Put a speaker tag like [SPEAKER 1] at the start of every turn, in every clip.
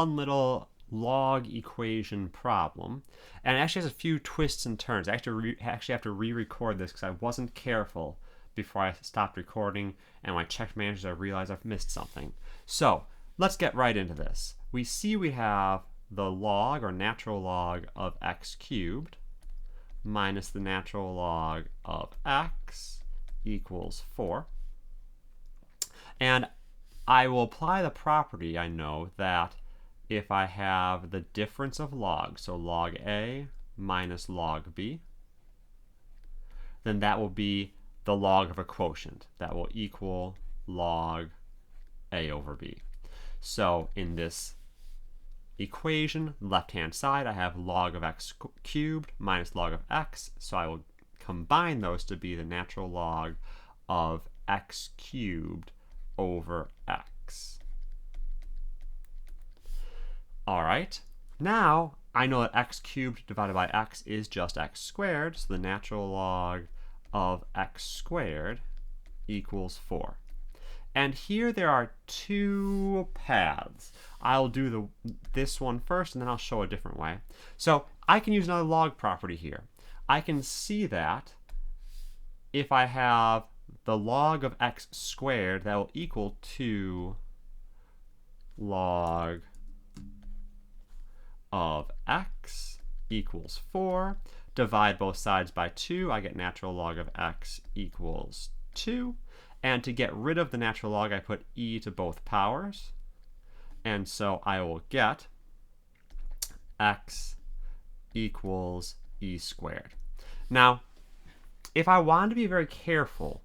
[SPEAKER 1] fun little log equation problem, and it actually has a few twists and turns. I actually have to re-record this because I wasn't careful before I stopped recording, and when I checked managers I realized I've missed something. So let's get right into this. We see we have the log or natural log of x cubed minus the natural log of x equals 4. And I will apply the property, I know, that if I have the difference of logs, so log A minus log B, then that will be the log of a quotient. That will equal log A over B. So in this equation, left-hand side, I have log of x cubed minus log of x, so I will combine those to be the natural log of x cubed over x. All right, now I know that x cubed divided by x is just x squared, so the natural log of x squared equals 4. And here there are two paths. I'll do this one first, and then I'll show a different way. So I can use another log property here. I can see that if I have the log of x squared, that will equal 2 log of x equals 4. Divide both sides by 2. I get natural log of x equals 2. And to get rid of the natural log, I put e to both powers. And so I will get x equals e squared. Now, if I want to be very careful,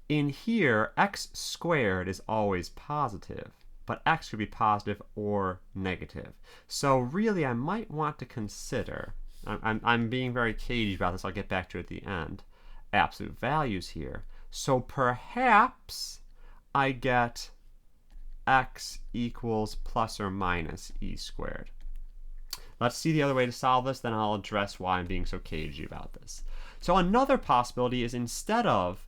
[SPEAKER 1] in here, x squared is always positive, but x could be positive or negative. So really, I might want to consider, I'm being very cagey about this, I'll get back to it at the end, absolute values here. So perhaps I get x equals plus or minus e squared. Let's see the other way to solve this, then I'll address why I'm being so cagey about this. So another possibility is, instead of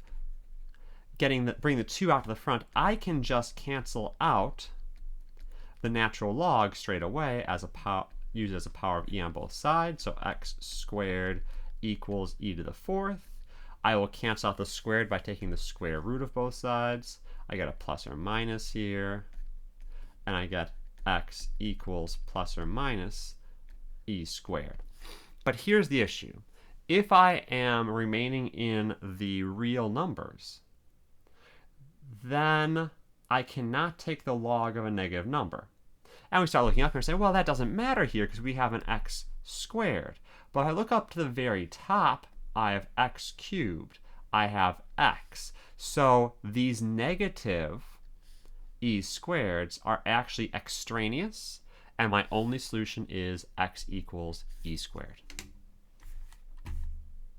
[SPEAKER 1] bring the 2 out to the front, I can just cancel out the natural log straight away as use it as a power of e on both sides. So x squared equals e to the 4th. I will cancel out the squared by taking the square root of both sides. I get a plus or minus here, and I get x equals plus or minus e squared. But here's the issue. If I am remaining in the real numbers, then I cannot take the log of a negative number. And we start looking up here and say, well, that doesn't matter here because we have an x squared. But if I look up to the very top, I have x cubed. I have x. So these negative e squareds are actually extraneous, and my only solution is x equals e squared.